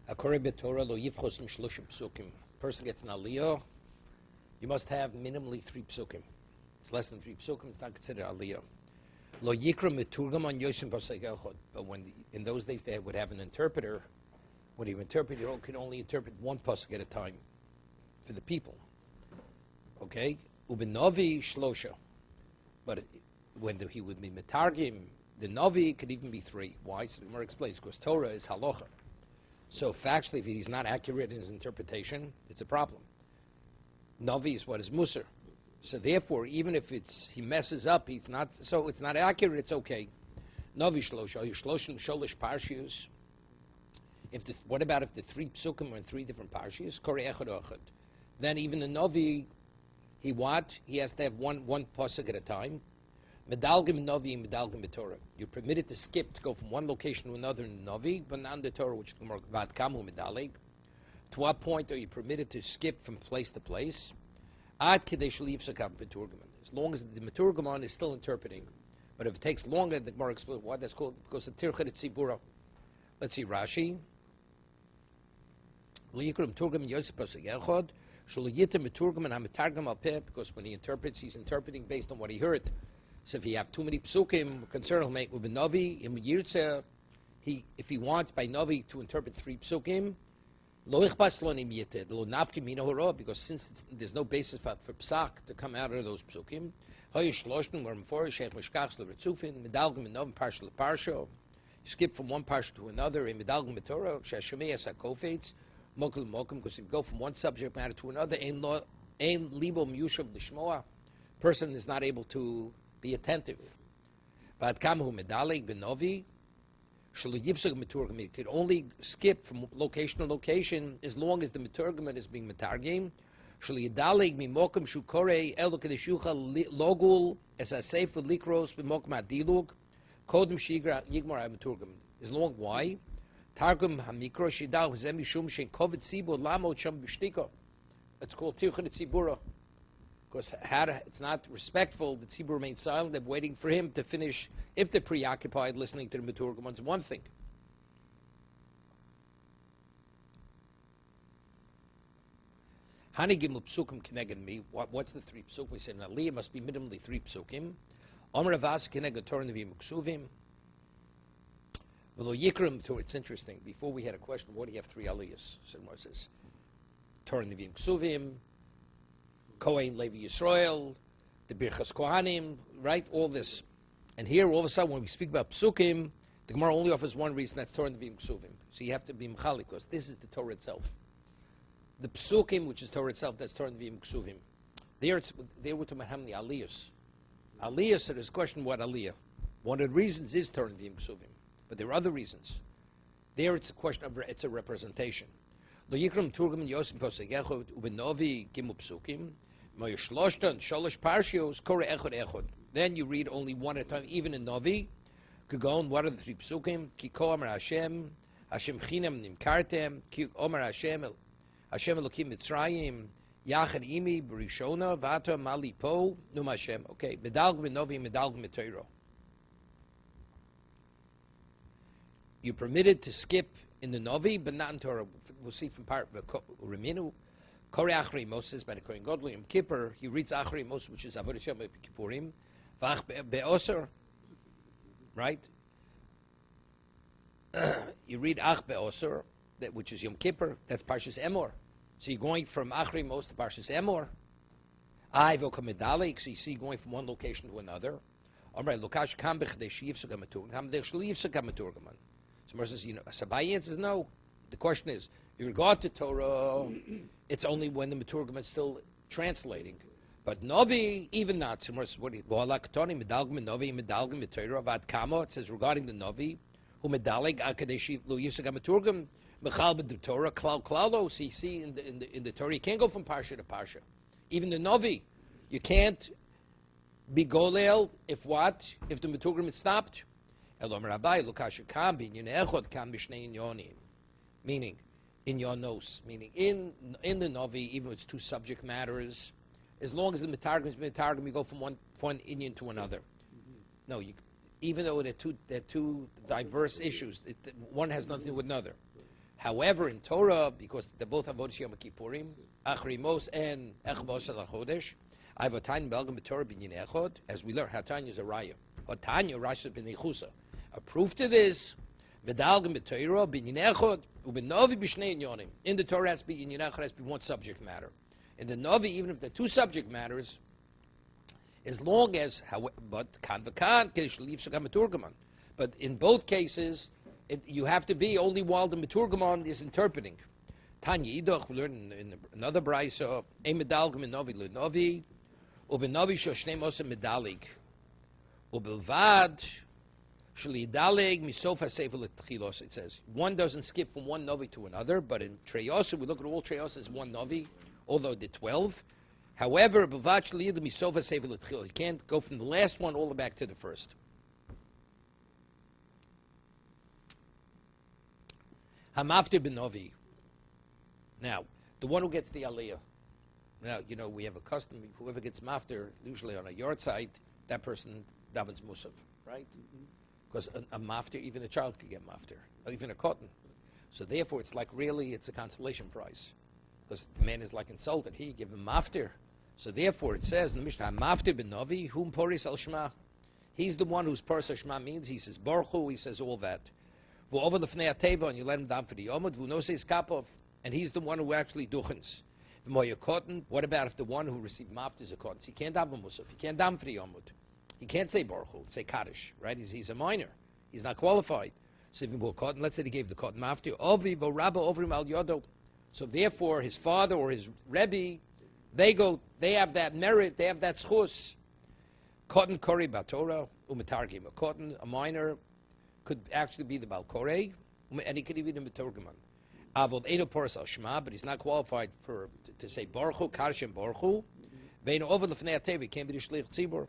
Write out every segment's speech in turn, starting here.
Person gets an aliyah, you must have minimally 3 psukim. It's less than 3 psukim, it's not considered aliyah. Lo yikra meturgam on yoshim pasuk echad. But when in those days they would have an interpreter, when you interpret, you can only interpret 1 pasuk at a time for the people. Okay? Ubenovi shlosha. But when he would be metargim, the novi could even be 3. Why? So the Gemara explains, because Torah is halacha. So factually, if he's not accurate in his interpretation, it's a problem. Novi is what is musar. So therefore, even if he messes up, it's not accurate, it's okay. Novi shlosha, shloshim sholish parshes. What about if the 3 psukim are in 3 different parshes? Korei echad echad. Then even the novi, he has to have one pasuk at a time. Medalgim novi and medalgim b'Torah. You're permitted to skip, to go from one location to another in novi, but not in the Torah, which is vad kamu medalig. To what point are you permitted to skip from place to place? Ad kidei shel yifsakam b'turgaman. As long as the meturgaman is still interpreting. But if it takes longer, the Gemara explains why that's called, because the tirchet tzibura. Let's see Rashi. Liyikram turgam yosef pasuk echad. Because when he interprets, he's interpreting based on what he heard. So if you have too many psukim, concern he'll make with a novi. If he wants by novi to interpret 3 psukim, because since there's no basis for psak to come out of those psukim, you skip from one parsha to another in medalgim b'Torah, because if you go from one subject matter to another, person is not able to be attentive. You could only skip from location to location as long as the meturgaman is being metargim. As long why? Targum hamikro shidal zemishum shein kovet tzibur lamot sham b'shtika. It's called tirchet tzibura, because it's not respectful that tzibur remains silent. They're waiting for him to finish. If they're preoccupied listening to the meturgam, it's one thing. Hani gimel psukim keneged me. What's the 3 psukim? We said aliyah must be minimally 3 psukim. Omer avas keneged Torah nevi'im ksuvim. It's interesting. Before we had a question, what do you have 3 aliyahs? So it says Torah Nevi'im Ksuvim, Kohen Levi Yisrael, the Birchas Kohanim, right? All this. And here, all of a sudden, when we speak about Psukim, the Gemara only offers one reason, that's Torah Nevi'im Ksuvim. So you have to be Mechalik, because this is the Torah itself. The Psukim, which is Torah itself, that's Torah Nevi'im Ksuvim. There we're talking about how many aliyahs. Aliyah, so there's a question what aliyah. One of the reasons is Torah Nevi'im Ksuvim. But there are other reasons. There it's a question of, it's a representation. Lo yikram turgam yosem pasuk echad ubenovi gimu psukim moy shloshtan sholosh parshios kore echad echad. Then you read only one at a time, even in novi. Kagon, what are the 3 psukim? Ki ko amar Hashem, Hashem chinam nimkartem, ki amar Hashem elokim mitzrayim, yachad imi b'rishona v'ata mali po num Hashem. Okay, medalg b'novi medalg b'Torah. You're permitted to skip in the Novi, but not in Torah. We'll see from part Reminu. Kore Achri Moses by the Kohen Gadol Yom Kippur. He reads Achri Moses, which is Avodah Hashem Kippurim. Vach be'oser, right? You read Ach be'oser, which is Yom Kippur. That's Parshas Emor. So you're going from Achri Moses to Parshas Emor. Ai v'okamedalik. So you see going from one location to another. Amrei Lukash kam b'chdei sheyifsuk hamaturgam. Kam b'chdei sheyifsuk hamaturgaman. Says, Sabai answers no. The question is, in regard to Torah, it's only when the Meturgam is still translating. But Novi, even not. It says regarding the Novi, who medalig akadeshi lo yisagam Meturgam mechal b'Torah klal klalo. So you see in the Torah, you can't go from parsha to parsha. Even the Novi, you can't be golel if what? If the Meturgam is stopped. Meaning, in your nose, meaning in the Novi, even if it's 2 subject matters, as long as the Metargum is Metargum, you go from one Indian to another. No, even though they're two diverse issues, one has nothing to do with another. However, in Torah, because they're both Avodas Yom Kippurim, Achrimos and Echvos Al Chodesh, I have a Tanya Belgam Torah Binyan Echod, as we learn, Hatanya is a Raya. Hatanya Rasha B'Nechusa. A proof to this, V'Dalgam B'Torah Binyan Echod, U'B'Novi B'Shnei Inyonim. In the Torah has to be Binyan Echod, has to be one subject matter. In the Novi, even if they're two subject matters, as long as, but in both cases, you have to be only while the Meturgamon is interpreting. Tanya Idoch, we learn in another brayso, Emedalgam Novi Lunovi, Ubenovi Shoshnei Moshe Medalig, Ubelvad Shlidalig Misofa Sefer Letchilos. It says one doesn't skip from one Novi to another, but in Treyosa, we look at all Treyosa as one Novi, although the 12. However, you can't go from the last one all the way back to the first. Hamaftir b'novi. Now, the one who gets the aliyah. Now, we have a custom, whoever gets maftir, usually on a yard site, that person davens musaf, right? Because a maftir, even a child could get maftir, or even a cotton. So therefore, it's like really, it's a consolation prize. Because the man is like insulted. He give him maftir. So therefore, it says in the Mishnah, maftir ben novi, whom poris al shema. He's the one whose parshes al shema means. He says baruch hu, he says all that. V'o over lefnei ateva, and you let him down for the yomud. V'o no says kapov, and he's the one who actually duchens. V'moya cotton. What about if the one who received maftir is a cotton? He can't daven musaf. He can't daven for the yomud. He can't say baruch hu. Say kaddish, right? He's a minor. He's not qualified. So if he bought cotton, let's say he gave the cotton maftir. Ovi v'o rabba ovrim al yodo. So therefore, his father or his rebbe, they have that merit, they have that schus. Cotton kori batorah, umetargim. A cotton, a minor, could actually be the balkore, and he could even be the metorgaman. Avod eino poras al shema, but he's not qualified to say baruch hu, kaddish and baruch hu. Ve'ino over lefnei ateva, he can't be the shliach tzibur.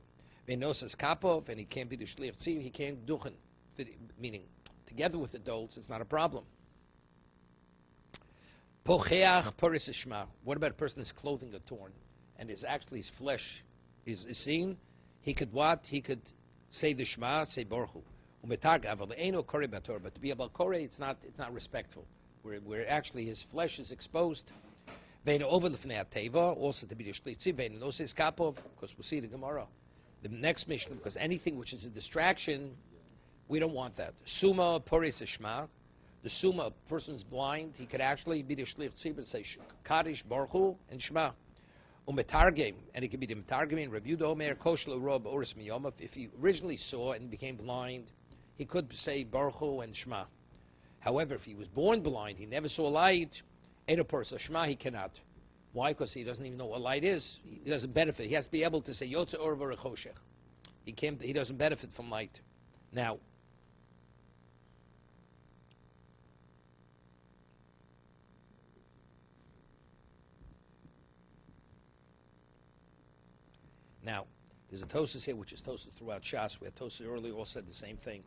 Ve'ino says kapov, and he can't be the shliach tzibur. He can't duchen, meaning together with adults, it's not a problem. Pocheach poris shema. What about a person whose clothing are torn and his flesh is seen? He could what? He could say the Shema, say Baruch Hu. But to be a balkore, it's not respectful. Where actually his flesh is exposed. Also to be the shlitzi. No says kapov, because we'll see the Gemara. The next Mishnah, because anything which is a distraction, we don't want that. Suma poris shema. The summa, a person's blind, he could actually be the shliach tzibur and say kaddish, baruch hu, and shema. Umetargim, and he could be the metargim in Rabbi Yehuda Omer koshel rob oris miyomov. If he originally saw and became blind, he could say baruch hu and shema. However, if he was born blind, he never saw light, eno person shema, he cannot. Why? Because he doesn't even know what light is. He doesn't benefit. He has to be able to say yotze or v'rechoshech. He doesn't benefit from light. Now, there's a Tosas here, which is Tosas throughout Shas. We had Tosas earlier, all said the same thing.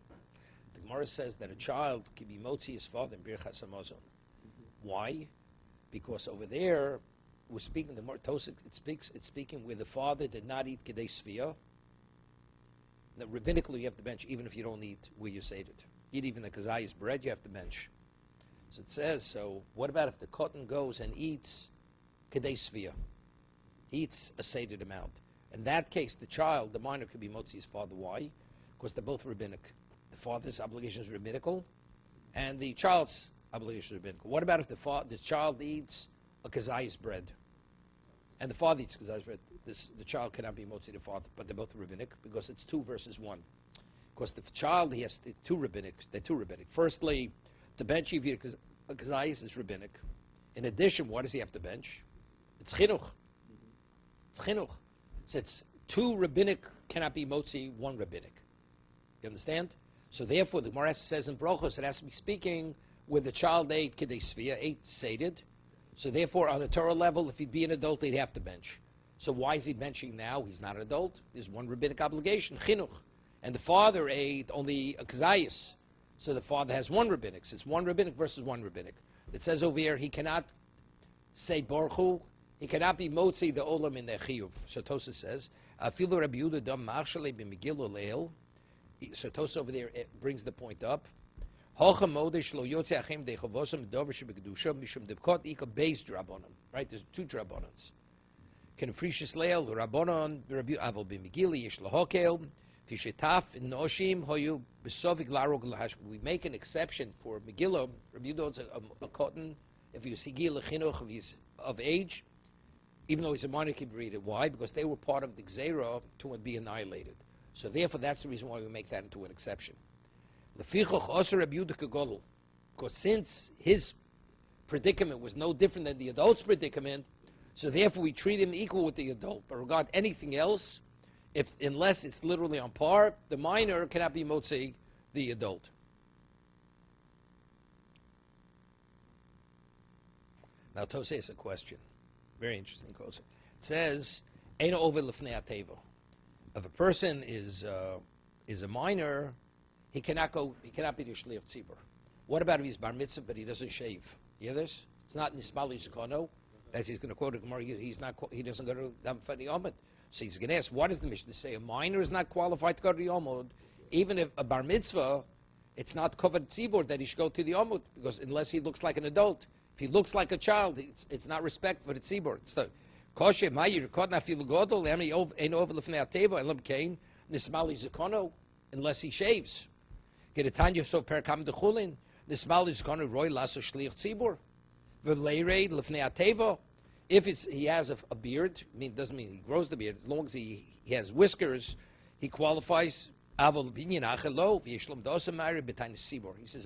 The Gemara says that a child can be motzi his father in Birchas Hamazon. Why? Because over there, we're speaking, the Tosas, it's speaking where the father did not eat Kedei Sviyah. Now, rabbinically, you have to bench, even if you don't eat where you said it. Eat even the kazayis bread, you have to bench. So it says, so what about if the cotton goes and eats Kedei Sviyah? He eats a sated amount. In that case, the child, the minor, could be motzi his father. Why? Because they're both rabbinic. The father's obligation is rabbinical, and the child's obligation is rabbinical. What about if the child eats a kazayis bread, and the father eats kazayis bread? The child cannot be motzi the father, but they're both rabbinic because it's 2 versus 1. Because the child, he has two rabbinic. They're 2 rabbinic. Firstly, the bench of a kazayis is rabbinic. In addition, what does he have to bench? It's chinuch. It's chinuch. So it's 2 rabbinic cannot be motzi 1 rabbinic. You understand? So therefore, the Gemara says in Brochos, it has to be speaking where the child ate Kedei Sviyah, ate sated. So therefore, on a Torah level, if he'd be an adult, he'd have to bench. So why is he benching now? He's not an adult. There's 1 rabbinic obligation, chinuch. And the father ate only a kazayis. So the father has 1 rabbinic. So it's 1 rabbinic versus 1 rabbinic. It says over here, he cannot say Baruch Hu. He cannot be motzi the olam in the chiyuv. So Tosa says, "Afilu Rabbi Yehuda dam machshale b'Megilah leil." So Tosa over there brings the point up. Right? There's two drabonans. Can precious leil rabbanon Rabbi Avol Megilah yesh lahokel tishetaf noshim hoyu besovik larog lahash. We make an exception for Megillah. Rabbi Yudon's a cotton if he's sigil chinuch if he's of age, even though he's a minor kid reader. Why? Because they were part of the gzeira to be annihilated. So therefore, that's the reason why we make that into an exception. Because since his predicament was no different than the adult's predicament, so therefore we treat him equal with the adult. But regard anything else, unless it's literally on par, the minor cannot be motzei the adult. Now Tosei is a question. Very interesting question. It says, Eino over lefnei ateva. If a person is a minor, he cannot be the shliach tzibur. What about if he's bar mitzvah but he doesn't shave? You hear this? It's not nismali zikono. As he's going to quote a Gemara, he doesn't go to Dam Yomid. So he's going to ask, what does the Mishnah say? A minor is not qualified to go to the Yomid, even if a bar mitzvah, it's not covered tzibur that he should go to the Yomid, because unless he looks like an adult. If he looks like a child, it's not respect for the tzibur. So, kosher ma'ir kodna filu godol emi ein over lefnei ateva elam kain nismali zikono unless he shaves. Get a tanya so per kam de chulin nismali zikono roy laso shliach tzibur. If he has a beard, doesn't mean he grows the beard. As long as he has whiskers, he qualifies. He says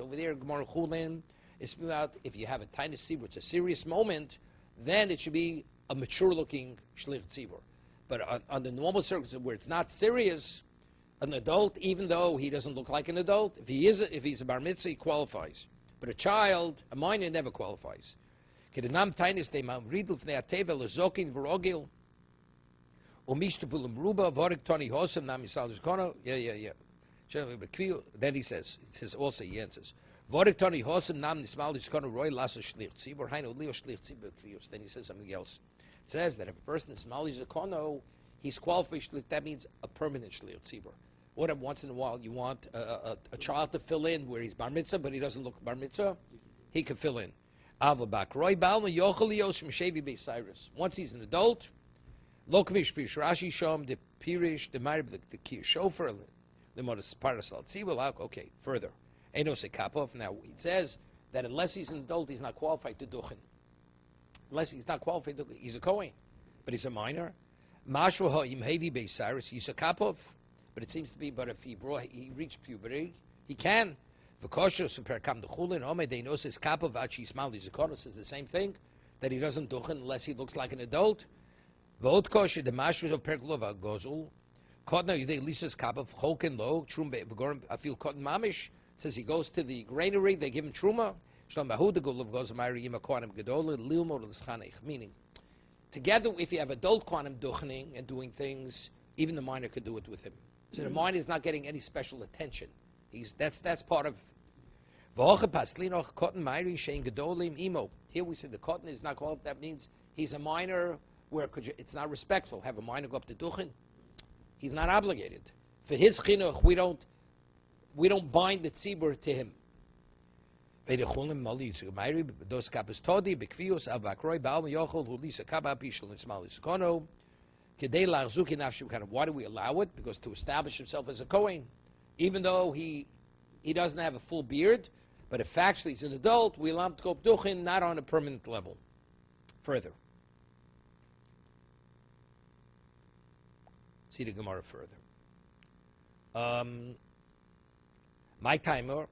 over there, Gemara Chulin, it's about if you have a tiny tzibur, it's a serious moment, then it should be a mature-looking shlich tzibur. But on the normal circumstances where it's not serious, an adult, even though he doesn't look like an adult, if he's a bar mitzvah, he qualifies. But a child, a minor, never qualifies. Yeah, yeah. Then he says also, he answers. Then he says something else. It says that if a person is mali zakono, he's qualified. That means a permanent shliach tzibur. What once in a while you want a child to fill in where he's bar mitzvah, but he doesn't look bar mitzvah, he can fill in. Once he's an adult, okay, further. Now, it says that unless he's an adult, he's not qualified to duchen. Unless he's not qualified to he's a Kohen, but he's a minor. He's a kapov, but it seems to be, but if he reached puberty, he can. The the same thing, that he doesn't duchen unless he looks like an adult. Says he goes to the granary, they give him truma. Meaning, together, if you have adult quantum duchening and doing things, even the minor could do it with him. So the minor is not getting any special attention. That's part of. Here we said the cotton is not called. That means he's a minor where it's not respectful. Have a minor go up to duchen. He's not obligated. For his chinuch, we don't bind the tzibur to him. Why do we allow it? Because to establish himself as a Kohen, even though he doesn't have a full beard, but if factually he's an adult, we allow him to go duchen, not on a permanent level. Further. See the Gemara further. My timer,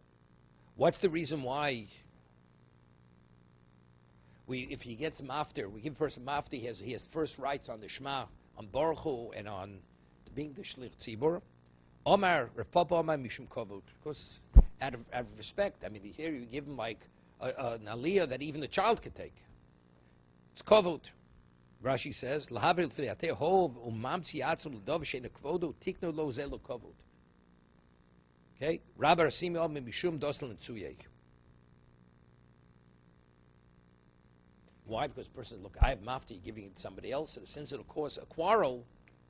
what's the reason why if he gets mafter, we give a person mafter, he has first rights on the Shema, on Baruch Hu, and on being the Shlich Tzibur. Omar, Rav Papa Omar Mishum Kovut. Because out of respect, here you give him like an aliyah that even the child could take. It's Kovut. Rashi says, Lahabril Filiate Hov Umamtzi Atzum L'Dov Sheina Kvodu Tikno Lo Zelo Kovut. Okay? Rabbi Rasimi Om Mishum Doslan Tsuyeh. Why? Because the person says, look, I have mafti, giving it to somebody else. So since it'll cause a quarrel,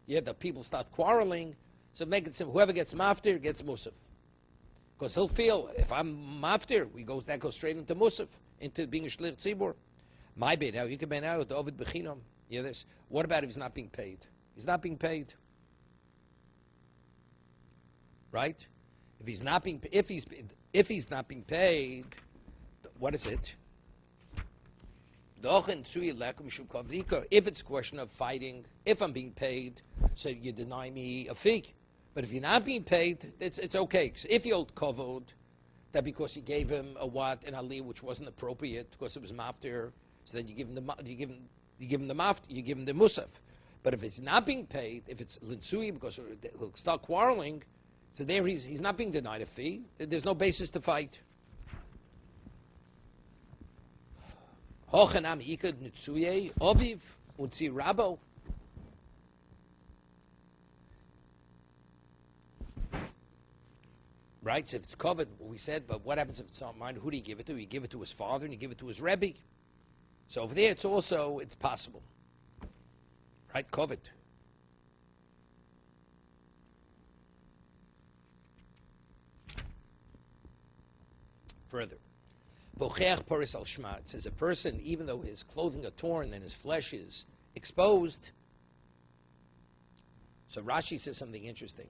the people start quarreling. So make it simple. Whoever gets maftir gets musaf. Because he'll feel, if I'm maftir, that goes straight into Musaf, into being a Shlich Tzibur. My bid, now you can be now, David Bechinam. Yeah, this. What about if he's not being paid? He's not being paid. Right? If he's not being paid, what is it? If it's a question of fighting, if I'm being paid, so you deny me a fee. But if you're not being paid, it's okay. So if you hold kavod, that because you gave him a wat an aliyah which wasn't appropriate because it was maftir, so then you give him the musaf. But if it's not being paid, if it's linsui because he'll start quarreling, so there he's not being denied a fee. There's no basis to fight. Hochanam ikad nitsuye oviv utzi rabo. Right, so if it's covered, we said, but what happens if it's not mine? Who do you give it to? You give it to his father and you give it to his Rebbe. So over there, it's possible. Right, covered. Further. Bocheach paris al shma. It says a person, even though his clothing are torn and his flesh is exposed. So Rashi says something interesting.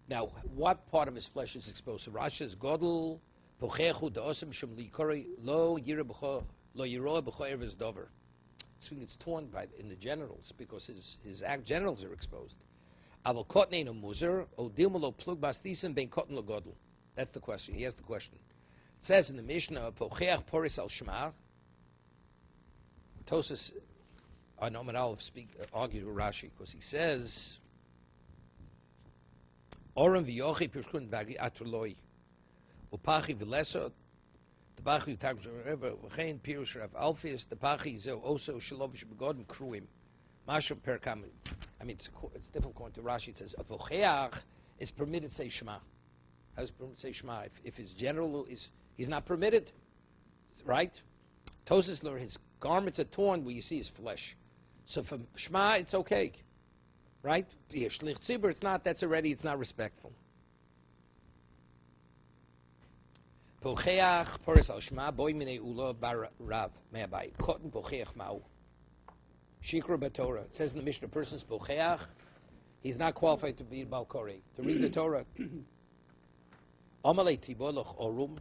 Now, what part of his flesh is exposed? So Rashi says, Godel, Bochechu da'osim shem likori lo yira b'cho erves dover. It's torn in the genitals because his genitals are exposed. Aval kotnein o muzer o dilmalo plug bastisim ben kotten lo godel. That's the question. He has the question. It says in the Mishnah, Bocheach poris al shma. Tosas, Noman Aleph argues with Rashi because he says, Oram v'yochi pirshkun v'agi atroloi upachi v'leso the tags v'chein pirush rav alfius the pachi zeu also shalovish begodim kruim mashu perkam. I mean, it's difficult going to Rashi. It says a vocheach is permitted to say shema. How is permitted to say shema? If his general he's not permitted, right? Tosas lor his garments are torn where you see his flesh. So for shema it's okay. Right? The Shlich Tzibur, it's not respectful. Pocheach poris al shma boy minei ula bar rav me'abayit kotten pocheach ma'u shikra b'Torah. It says in the Mishnah, a person's pocheach, he's not qualified to be balkori, to read the Torah. Amalei tiboloch orum.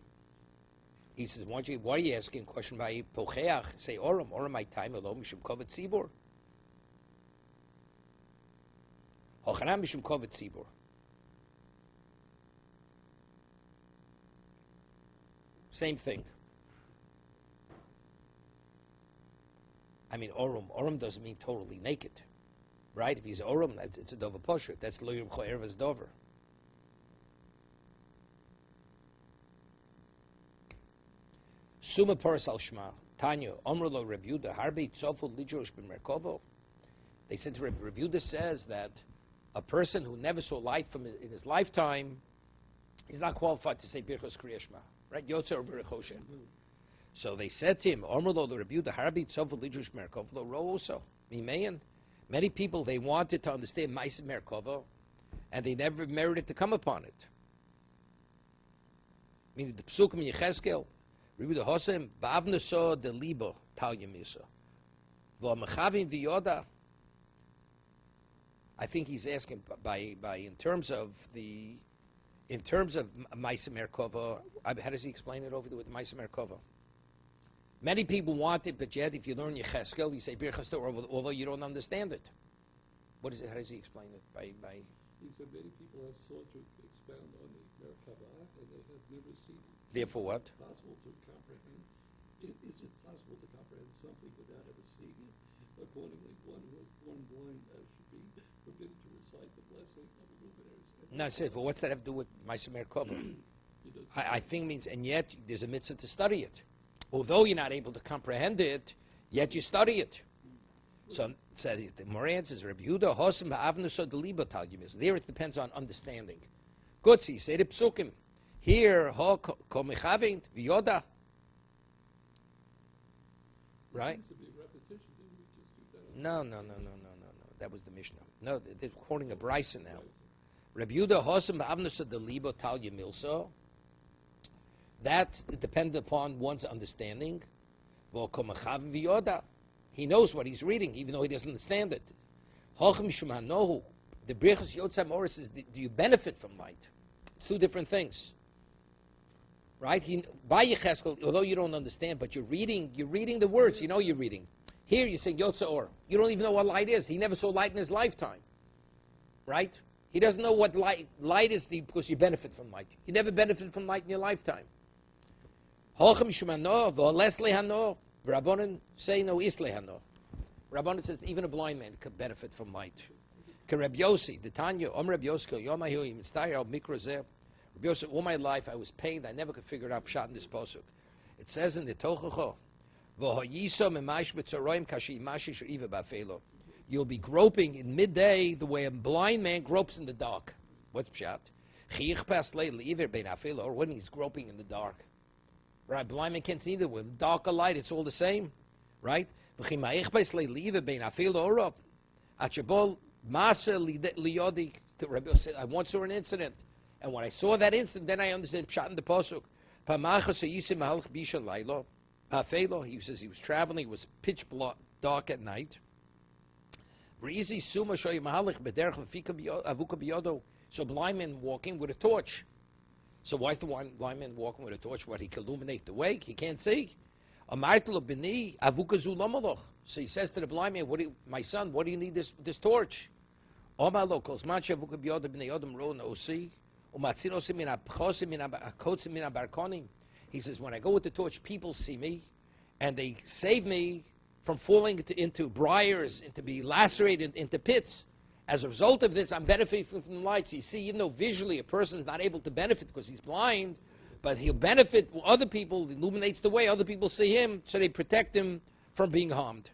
He says, why are you asking a question by pocheach? Say orum my time alone mishum kovet tzibur. Hochanam mishum kovet tzibur. Same thing. I mean, orum doesn't mean totally naked, right? If he's orum, it's a dover posher. That's lo yirm cho'ervas dover. Suma paras al shma Tanya Omrlo Reb Yehuda Harbi Tzoful Lidrosh b'Merkovo. They said to Reb Yehuda says that a person who never saw light in his lifetime is not qualified to say Birchos Kriya Shema, right? Yotzer or Berechoshe. So they said to him, Omrlo Reb Yehuda Harbi Tzoful Lidrosh b'Merkovo Ro'oso Mimeyan. Many people, they wanted to understand Ma'aseh Merkovo, and they never merited to come upon it. Meaning the Psukim in Yechezkel. I think he's asking in terms of Ma'aseh Merkava. How does he explain it over there with Ma'aseh Merkava? Many people want it, but yet if you learn Yechezkel, you say Birchas Torah, although you don't understand it. What is it? How does he explain it? He said many people have sought to expound on the Merkava and they have never seen it. Therefore, what? Is it possible to comprehend? Is it possible to comprehend something without ever seeing it? Accordingly, one who is born blind should be forbidden to recite the blessing of the luminaries. No, I said, but what's that have to do with Ma'aseh Merkava? I think it means, and yet there's a mitzvah to study it. Although you're not able to comprehend it, yet you study it. So the Moreh answers, Rabbi Yehuda, Hosem ha'avnuso deliba tal yimiz. There it depends on understanding. Good, so you say the psukim. Here, ho kol mechavint v'yoda. Right? No. That was the Mishnah. No, they're quoting a Bryson now. Rabbi Yehuda, Hosem ha'avnuso deliba tal yimilso. That's dependent upon one's understanding. He knows what he's reading, even though he doesn't understand it. The Brichas Yotzei Moris is, do you benefit from light? It's two different things. Right? By Yecheskel, although you don't understand, but you're reading the words, you know you're reading. Here you say Yotzei Or. You don't even know what light is. He never saw light in his lifetime. Right? He doesn't know what light is because you benefit from light. You never benefit from light in your lifetime. Rabbanan say no isle hano. Rabbanan says even a blind man could benefit from light. Reb Yossi, the Tanya, Reb Yossi, all my life I was pained. I never could figure out pshat in this pasuk. It says in the Tochacho, you'll be groping in midday the way a blind man gropes in the dark. What's pshat? Or when he's groping in the dark. Right, blind man can't see either. With dark or light, it's all the same. Right? I once saw an incident. And when I saw that incident, then I understood pshat in the pasuk. He says he was traveling, it was pitch dark at night. So blind man walking with a torch. So why is the blind man walking with a torch? What, he can illuminate the way? He can't see. So he says to the blind man, my son, what do you need this torch? He says, when I go with the torch, people see me, and they save me from falling into briars, into being lacerated, into pits. As a result of this, I'm benefiting from the lights. You see, even though visually a person is not able to benefit because he's blind, but he'll benefit other people, illuminates the way, other people see him, so they protect him from being harmed.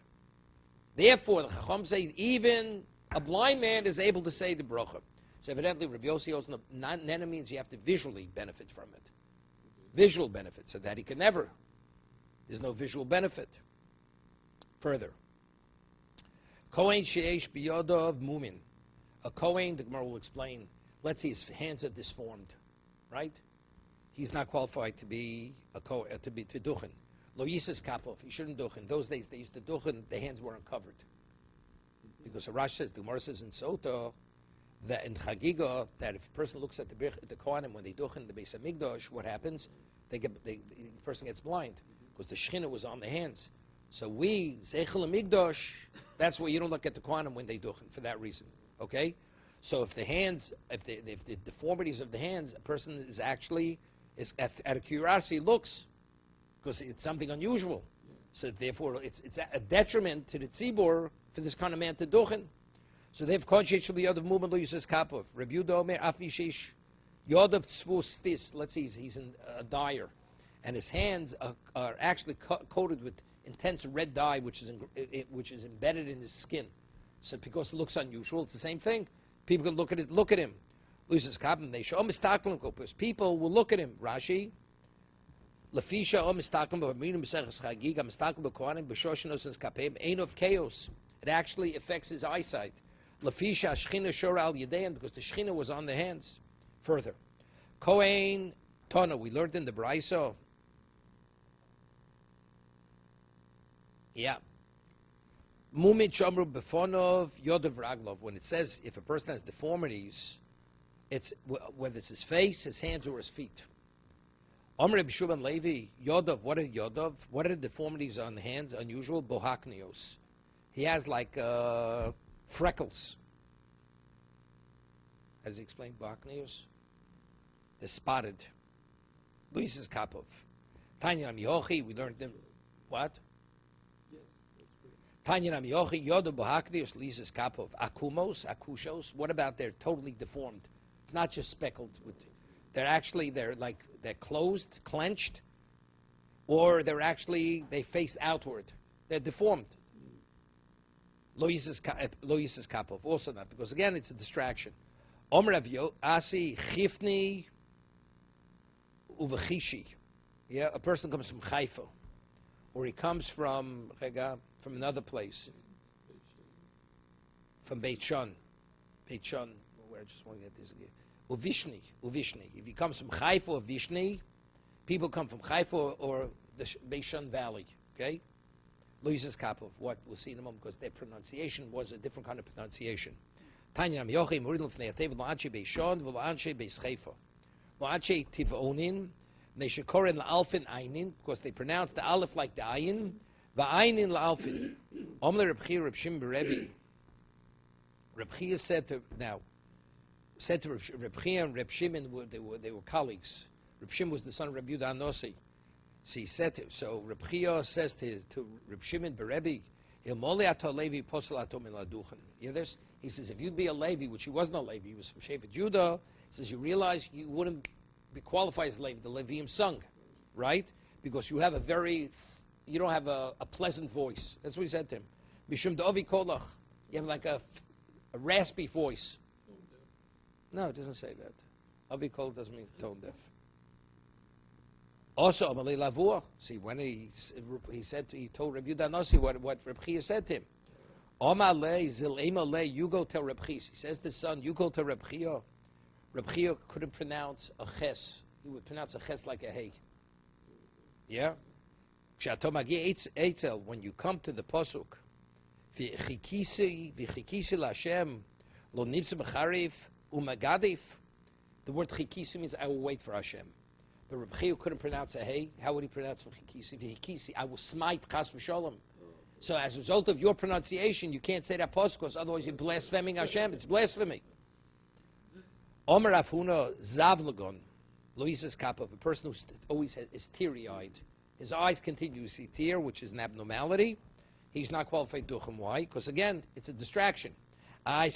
Therefore, the Chacham say, even a blind man is able to say the bracha. So evidently, Rabbi Yossi holds nana means you have to visually benefit from it. Visual benefit, so that he can never. There's no visual benefit. Further. Kohen she'esh biyodov mumin. A Kohen, the Gemara will explain, let's see, his hands are disformed, right? He's not qualified to be a Kohen, to duchen. Lo yises kapov, he shouldn't duchen. Those days they used to duchen, the hands weren't covered. Because the Rash says, the Gemara says in Soto, that in Chagiga, that if a person looks at the Kohanim when they duchen the Beis Hamikdash, what happens? The person gets blind because the Shechina was on the hands. So we Zeichel Hamikdash, that's why you don't look at the Kohanim when they duchen for that reason. Okay, so if the hands, if the deformities of the hands, a person is actually at a curiosity looks because it's something unusual. So therefore, it's a detriment to the tzibur for this kind of man to duchen. So they have conscience of the other movement. Lo uses kapov. Review domer afnishish yodav tzvus stis. Let's see, he's in a dyer, and his hands are actually coated with intense red dye, which is embedded in his skin. So because it looks unusual, it's the same thing. People can look at him. Loses kapov. They show mistaklim kopus. People will look at him. Rashi. Lafisha mistaklim b'minim b'seches chagiga mistaklim b'kohanim b'shoshenos and kapem ein of chaos. It actually affects his eyesight. Lafisha shchina shor al yadein, because the shchina was on the hands. Further, Kohen Tana, we learned in the Braiso. Yeah. Mumit shamru befonov yodav raglov. When it says if a person has deformities, it's whether it's his face, his hands, or his feet. Amr B'Shuban Levi yodav. What are yodav? What are the deformities on the hands? Unusual bohaknios. He has like freckles. As he explained, bohaknios. They're spotted. Luis Kapov. Tanya Yochi, we learned them. What? Tanya Yochi, Yoda Bohaknios, Luis Kapov. Akumos, Akushos. What about they're totally deformed? It's not just speckled with. They're closed, clenched, or they face outward. They're deformed. Lo yises kapov. Also not, because again it's a distraction. Omer Avyo Asi Chifni Uvachishi. Yeah, a person comes from Haifa, or he comes from another place, from Beit Shan. Where I just want to get this again. Uvishni. If he comes from Haifa or Vishni, People come from Haifa or the Veschanan Valley, okay? Luis's Kapov, what we'll see in a moment, because their pronunciation was a different kind of pronunciation. Tanya Am Yochim, Muridl Fnei Atev, La'anche Beishan, La'anche Beis Haifa. La'anche Tiv'onin, Neshekorin La'alfin Einin, because they pronounce the Aleph like the Ayin, Va'ainin La'alfin. Omle Reb Chia, Reb Shimon Berebi. Reb Chia said to Reb Chia and Reb Shimon, they were colleagues. Reb Shimon was the son of Reb Yudah Anosi. So Reb Chia says to Reb Shimon Berebi, Ilmole ato Levi posel ato min laduchen. You hear this? He says, if you'd be a Levi, which he wasn't a Levi, he was from Shevet Judah, he says, you realize you wouldn't be qualified as Levi. The Leviim sung, right? Because you have you don't have a pleasant voice. That's what he said to him. Mishum da'ovi kolach. You have like a raspy voice. No, it doesn't say that. Avi kol doesn't mean tone deaf. Also, Amalei Lavur. See, when he told Reb Yudah Nossi what Reb Chia said to him. Amalei zil emalei, you go tell Reb Chia. He says to his son, you go to Reb Chia. Reb Chia couldn't pronounce a ches. He would pronounce a ches like a hey. Yeah? When you come to the pasuk, v'chikisi l'Hashem lo nibsa b'charif u'magadif. The word chikisi means I will wait for Hashem. But Reb Chia couldn't pronounce a hey. How would he pronounce v'chikisi? V'chikisi, I will smite chas v'sholem. So as a result of your pronunciation, you can't say that pasuk, because otherwise you're blaspheming Hashem. It's blasphemy. Omer Afuna Zavlagon, Luis's Kappa, a person who always is teary-eyed. His eyes continue to see tear, which is an abnormality. He's not qualified duchem. Why? Because again, it's a distraction. There was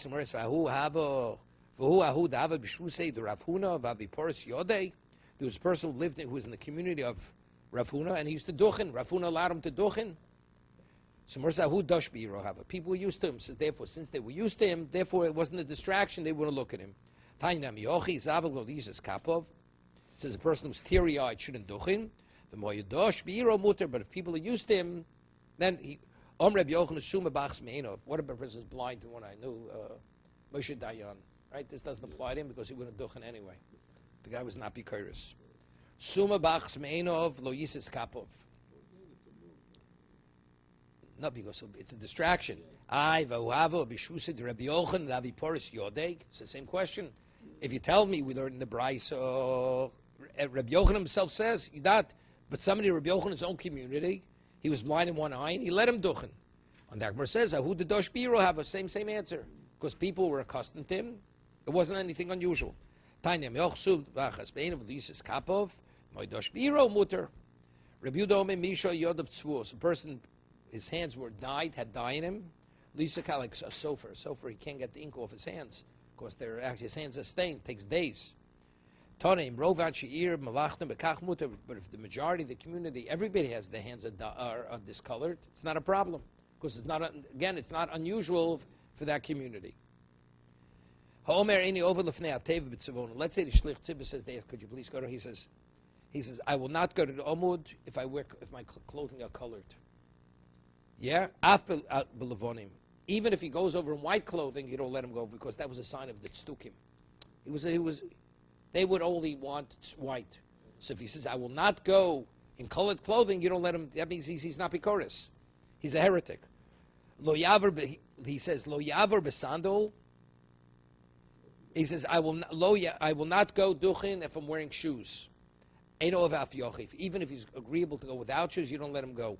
a person who was in the community of Rav Huna, and he used to duchen. Rav Huna allowed him to duchen. People were used to him. So therefore, since they were used to him, therefore it wasn't a distraction. They wouldn't look at him. It says a person who's teary-eyed shouldn't duchen. But if people are used to him, then he. What if a person is blind to one eye? No, Moshe Dayan. Right? This doesn't apply to him because he wouldn't duchen anyway. The guy was not bikoris. Suma bachs meinov lo yisis kapov. Not because it's a distraction. It's the same question. If you tell me we learned in the Brayso, Rabbi Yochanan himself says that, but somebody in Rabbi Yochanan's own community, he was blind in one eye, and he let him duchen. And the Gemara says, "Who the dosh biro have?" Same answer, because people were accustomed to him. It wasn't anything unusual. Tanya meochsud b'achas bein of lisis kapov, my dosh biro muter. Rabbi Yudah Misha Yodav Tzvus. A person, his hands were dyed, had dye in him. Lisa like a sofer. He can't get the ink off his hands because his hands are stained. It takes days. Tanim Rovat Sheir Malachtim Bekach Muter. But if the majority of the community, everybody has their hands are discolored, it's not a problem because it's not it's not unusual for that community. Ha'omer Ini over Lefnei Atev B'Tzavon. Let's say the Shlich Tzibah says, "Dave, could you please go to?" He says, "I will not go to the Omud if my clothing are colored." Yeah, even if he goes over in white clothing, you don't let him go because that was a sign of the tztukim. They would only want white. So if he says, "I will not go in colored clothing," you don't let him. That means he's not bikoris. He's a heretic. Lo yaver, he says, "Lo yaver besandol." He says, I will not go duchin if I'm wearing shoes. Even if he's agreeable to go without shoes, you don't let him go.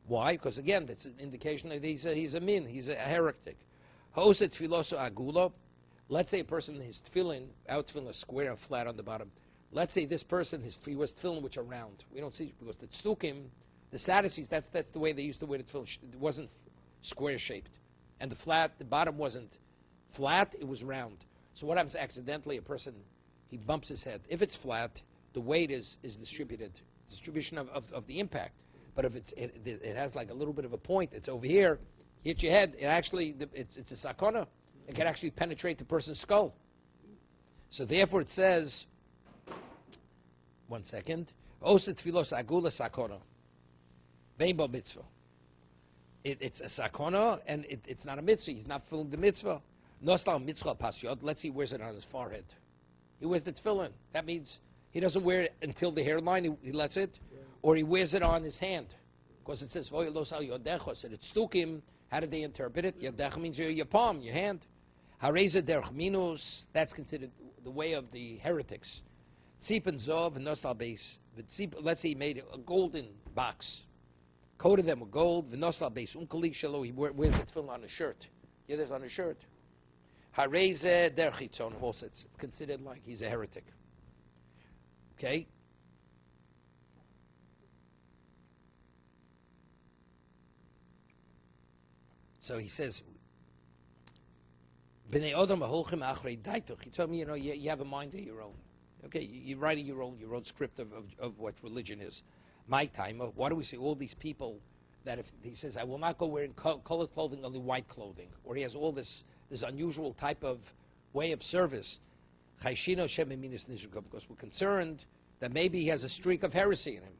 Why? Because again, that's an indication that he's a min, he's a heretic. Let's say a person, his tefillin, our tefillin is square and flat on the bottom. Let's say this person, he was tefillin which are round. We don't see, because the tztukim, the Sadducees, that's the way they used to wear the tefillin. It wasn't square shaped. And the bottom wasn't flat, it was round. So what happens accidentally? A person, he bumps his head. If it's flat, the weight is distributed, distribution of the impact. But if it has like a little bit of a point, it's over here, hit your head, it's a sakona. It can actually penetrate the person's skull. So therefore it says, one second, Osa tfilos agula sakona. Veimba mitzvah. It's a sakona, and it's not a mitzvah. He's not filling the mitzvah. Nostal mitzvah pasyot. Let's see, he wears it on his forehead. He wears the tefillin. That means He doesn't wear it until the hairline, he lets it, or he wears it on his hand. Because it says, Voy los al yodecho, said it's stukim. How did they interpret it? Yodecho means your palm, your hand. Hareza derech minus, that's considered the way of the heretics. Tzip zov and nosal base. Let's say he made a golden box, coated them with gold. V'nosal base unkalik shelo. He wears the tefillin on a shirt. Yeah, there's on a shirt. Hareza derech chitzon. Also, it's considered like he's a heretic. Okay. So he says, he told me, you have a mind of your own. Okay, you're writing your own script of what religion is. My time, why do we say all these people that if he says, I will not go wearing colored clothing, only white clothing, or he has all this unusual type of way of service, because we're concerned that maybe he has a streak of heresy in him.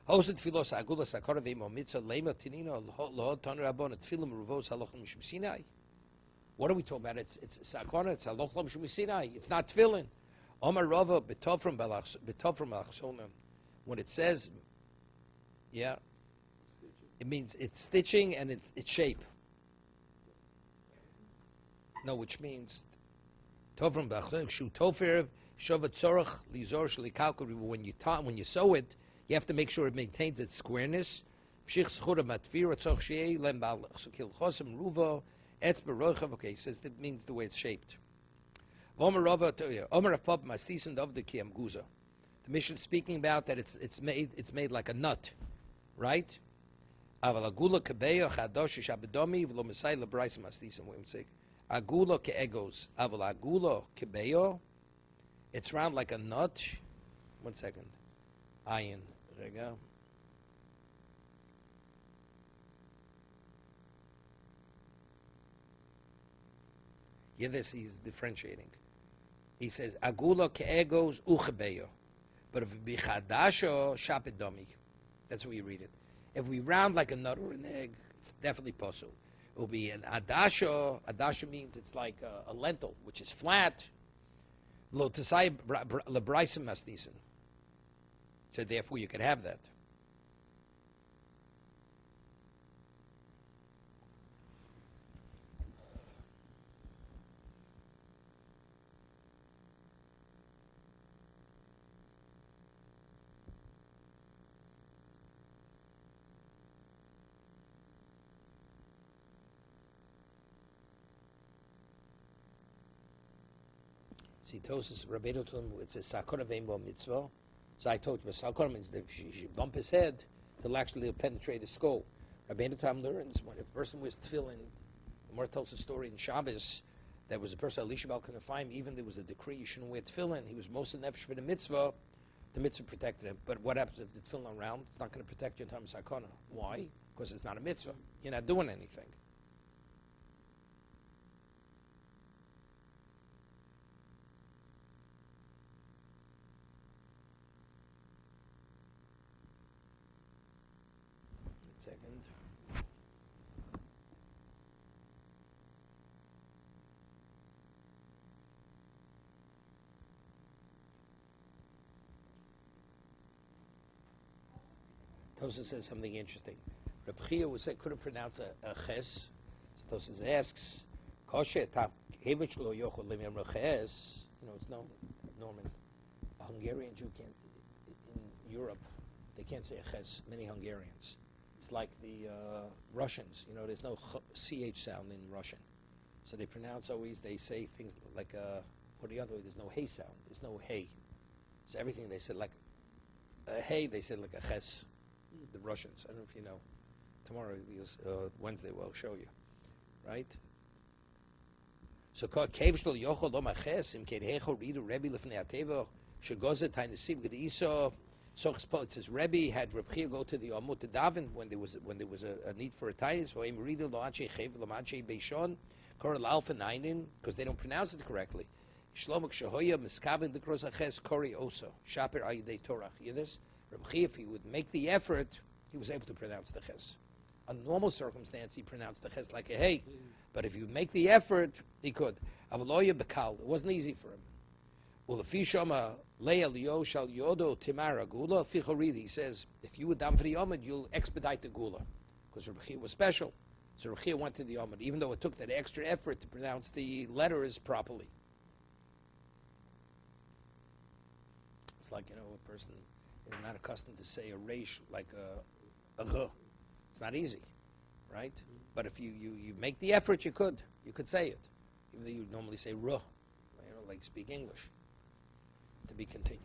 What are we talking about? It's sakona, it's halachah mishum Sinai. It's not tefillin. Omar Rava betofrim balachshonim. When it says, yeah, it means it's stitching and it's shape. No, which means tofrim balachshonim shu tofer shovat tzorach lizor shelikalkul. When you sew it, you have to make sure it maintains its squareness. Okay, he says that means the way it's shaped. The mission is speaking about that it's made like a nut, right? Agula ke'egos. Agula kebeyo. It's round like a nut. 1 second. Ayin. Rega. Yeah, this he's differentiating. He says, Agula ke'egos uchebeyo. But if it be chadasho, shapedomi. That's how you read it. If we round like a nut or an egg, it's definitely possible. It will be an adasho. Adasho means it's like a lentil, which is flat. Lo tesai lebraisim masnisen. So therefore you could have that. See, Tosis, Rabbeinu told him, it's a sakura veimbo mitzvah. So I told you, sakura means that if you bump his head, he'll actually penetrate his skull. Rabbeinu Tam learns when a person was tefillin, the Gemara tells a story in Shabbos, that was a person, Elisha Bal Kanafayim, even there was a decree you shouldn't wear tefillin, he was most of the nefesh for the mitzvah protected him. But what happens if the tefillin around? It's not going to protect you in time of sakana. Why? Because it's not a mitzvah. You're not doing anything. Second. Tosa says something interesting. Reb Chia couldn't pronounce a ches. So Tosa asks, "Kosher tap hevich lo yochol lemem ches." It's known, Norman. A Hungarian Jew can't. In Europe, they can't say a ches. Many Hungarians. It's like the Russians. There's no ch sound in Russian, so they pronounce always. They say things like or the other way. There's no hey sound. There's no hey. So everything they said like a hey. They said like a ches. The Russians. I don't know if you know. Tomorrow, Wednesday, we'll show you. Right? So, it says Rebbe had Reb Chia go to the Amut to daven when there was a need for a tainus. Because they don't pronounce it correctly. Reb Chia, if he would make the effort, he was able to pronounce the ches. Under normal circumstance, he pronounced the ches like a hey. But if you make the effort, he could. It wasn't easy for him. Well, he says, if you would daven for the Yomid, you'll expedite the Gula. Because Rabbi Chia was special. So Rabbi Chia went to the Yomid, even though it took that extra effort to pronounce the letters properly. It's like, a person is not accustomed to say a resh like a gh. It's not easy, right? But if you make the effort, you could say it. Even though you normally say ruh, like speak English. To be continued.